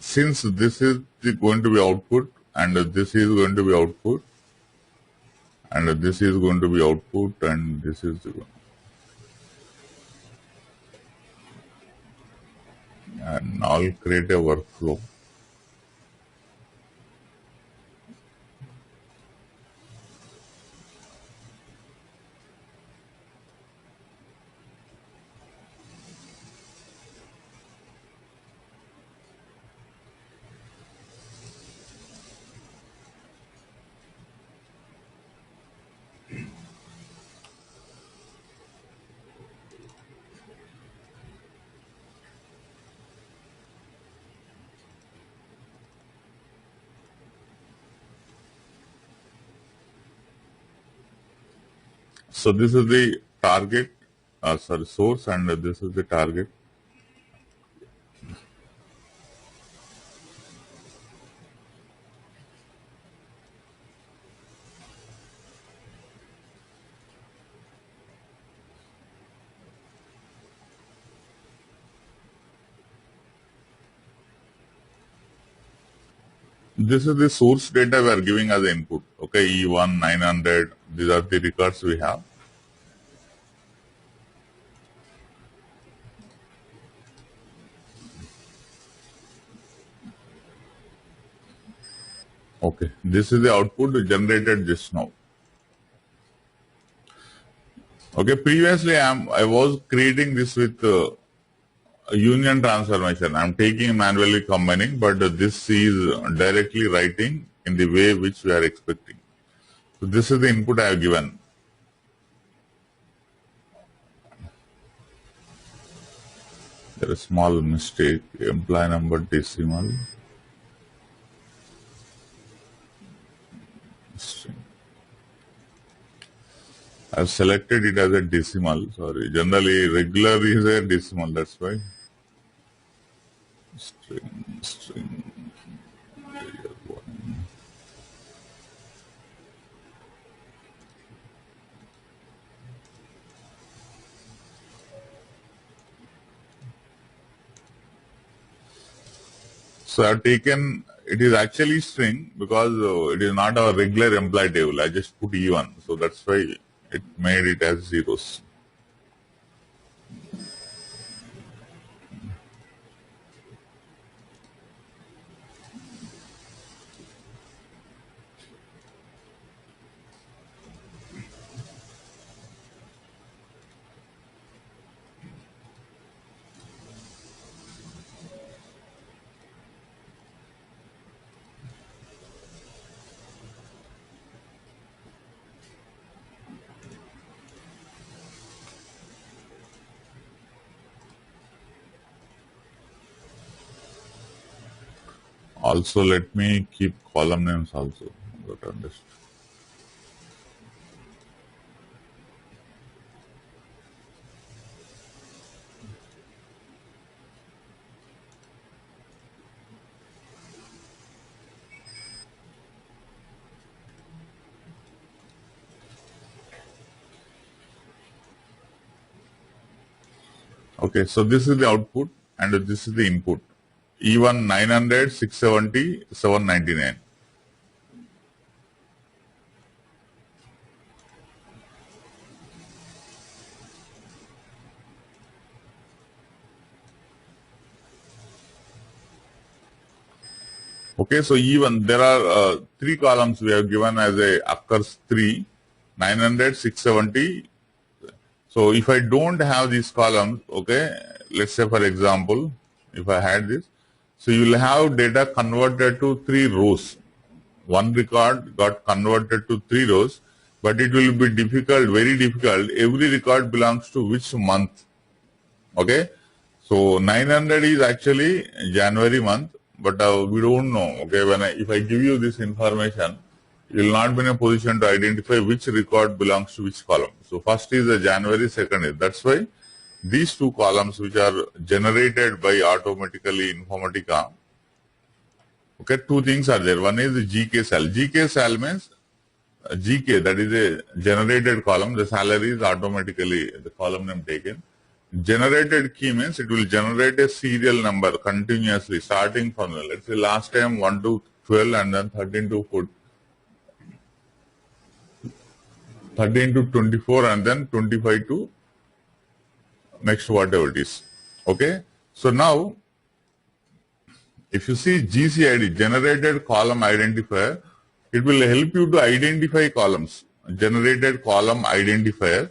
since this is going to be output and this is going to be output and this is going to be output and this is and I'll create a workflow. So this is the target, source, and this is the target. This is the source data we are giving as input. Okay, E1, 900, these are the records we have. Okay, this is the output generated just now. Okay, previously I was creating this with a union transformation. I'm taking manually combining, but this is directly writing in the way which we are expecting. So this is the input I have given. There is a small mistake, employee number decimal. I've selected it as a decimal, sorry. Generally, regular is a decimal, that's why. String. So I've taken, it is actually string because it is not our regular employee table. I just put E1, so that's why it made it as zeros. Also, let me keep column names also. Got understood. Okay, so this is the output and this is the input. E1 900, 670, 799. Okay, so even there are three columns we have given as a occurs 3, 900, 670. So if I don't have these columns, okay, let's say for example, if I had this, so you will have data converted to 3 rows. One record got converted to 3 rows, but it will be difficult, very difficult. Every record belongs to which month? Okay, so 900 is actually January month, but we don't know. Okay, if I give you this information, you will not be in a position to identify which record belongs to which column. So first is the January, second is. That's why these two columns which are generated by automatically Informatica. Okay, two things are there. One is the GK cell. GK cell means GK, that is a generated column. The salary is automatically the column name taken. Generated key means it will generate a serial number continuously starting from, let's say last time 1 to 12 and then 13 to 24 and then 25 to next whatever it is. Okay. So now if you see GCID, generated column identifier, it will help you to identify columns. Generated column identifier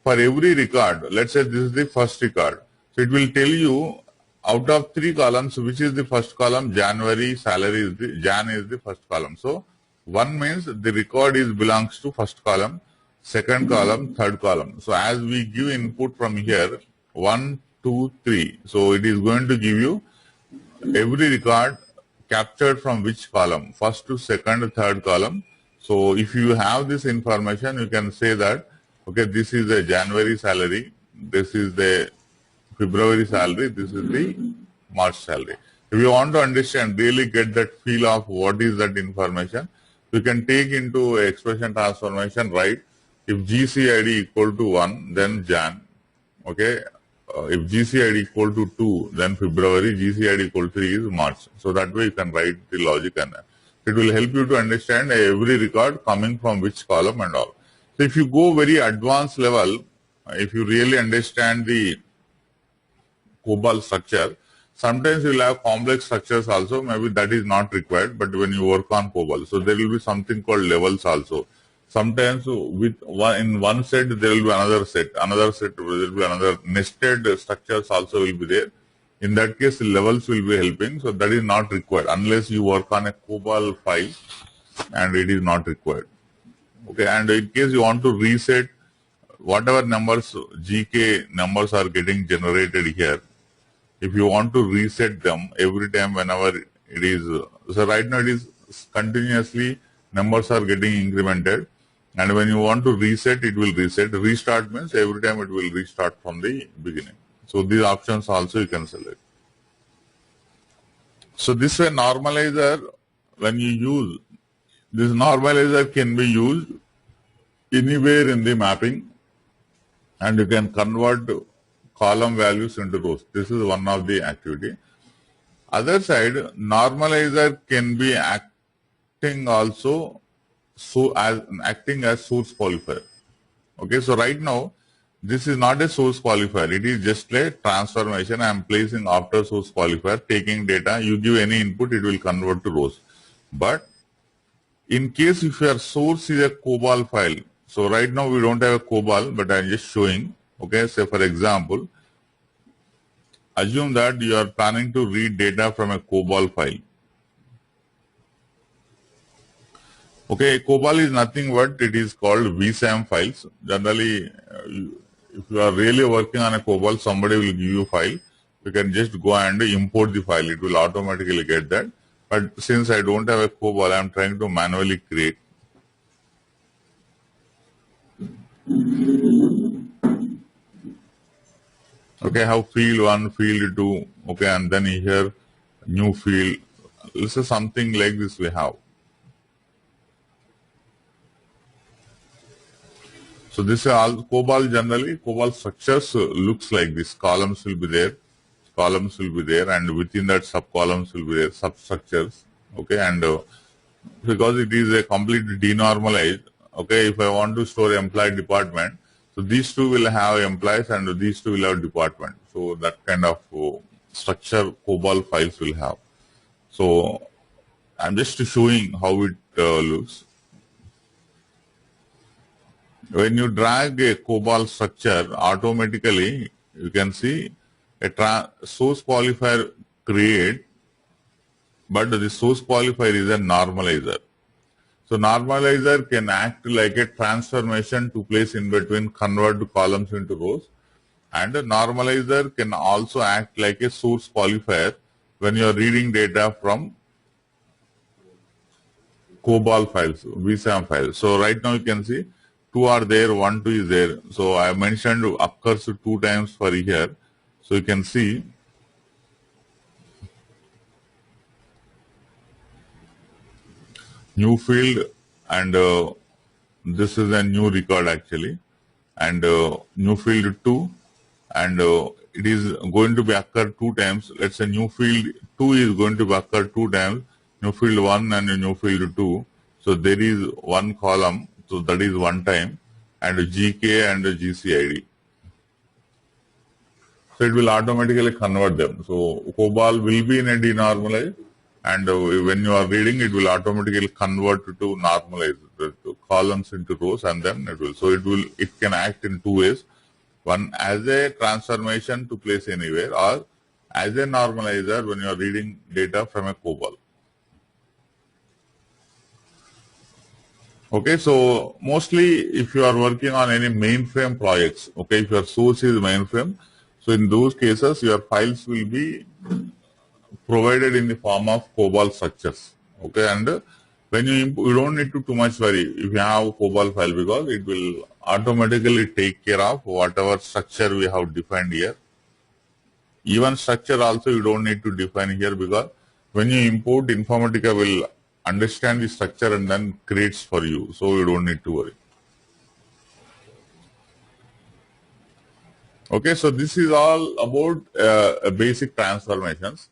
for every record. Let's say this is the first record. So it will tell you out of 3 columns which is the first column. January salary is the Jan is the first column. So 1 means the record is belongs to first column, second column, third column. So as we give input from here 1, 2, 3. So it is going to give you every record captured from which column, first to second, third column. So if you have this information, you can say that, okay, this is the January salary, this is the February salary, this is the March salary. If you want to understand, really get that feel of what is that information, you can take into expression transformation, right? If GCID equal to 1, then Jan, okay? If GCID equal to 2, then February, GCID equal to 3 is March. So that way you can write the logic and it will help you to understand every record coming from which column and all. So if you go very advanced level, if you really understand the COBOL structure, sometimes you will have complex structures also, maybe that is not required, but when you work on COBOL, so there will be something called levels also. Sometimes with in one set there will be another set there will be another nested structures also will be there. In that case levels will be helping, so that is not required unless you work on a COBOL file and it is not required. Okay, and in case you want to reset whatever numbers, GK numbers are getting generated here, if you want to reset them every time whenever it is, so right now it is continuously numbers are getting incremented. And when you want to reset, it will reset. Restart means every time it will restart from the beginning. So these options also you can select. So this way normalizer, when you use, this normalizer can be used anywhere in the mapping and you can convert column values into rows. This is one of the activity. Other side, normalizer can be acting also acting as source qualifier. Okay, so right now this is not a source qualifier, it is just a transformation. I am placing after source qualifier, taking data, you give any input, it will convert to rows. But in case if your source is a COBOL file, so right now we don't have a COBOL, but I am just showing. Okay, say for example, assume that you are planning to read data from a COBOL file. Okay, COBOL is nothing but it is called VSAM files. Generally, if you are really working on a COBOL, somebody will give you a file. You can just go and import the file. It will automatically get that. But since I don't have a COBOL, I am trying to manually create. Okay, I have field 1, field 2. Okay, and then here new field. This is something like this we have. So this is all COBOL. Generally COBOL structures looks like this. Columns will be there, and within that sub columns will be there, substructures. Okay, and because it is a completely denormalized. Okay, if I want to store employee department, so these two will have employees and these two will have department. So that kind of structure COBOL files will have. So I'm just showing how it looks. When you drag a COBOL structure, automatically you can see a source qualifier create, but the source qualifier is a normalizer. So normalizer can act like a transformation to place in between, convert columns into rows, and a normalizer can also act like a source qualifier when you are reading data from COBOL files, VSAM files. So right now you can see 2 are there, 1, 2 is there. So I mentioned occurs 2 times for here. So you can see new field, and this is a new record actually, and new field 2, and it is going to be occur 2 times. Let's say new field 2 is going to be occur 2 times, new field 1 and new field 2. So there is one column, so that is 1 time, and GK and GCID. So it will automatically convert them. So COBOL will be in a denormalized, and when you are reading, it will automatically convert to normalized, the columns into rows, and then it will. So it can act in 2 ways. One as a transformation to place anywhere, or as a normalizer when you are reading data from a COBOL. Okay, so mostly if you are working on any mainframe projects, okay, if your source is mainframe, so in those cases your files will be provided in the form of COBOL structures. Okay, and when you don't need to too much worry if you have COBOL file, because it will automatically take care of whatever structure we have defined here. Even structure also you don't need to define here, because when you import, Informatica will understand the structure and then creates for you, so you don't need to worry. Okay, so this is all about basic transformations.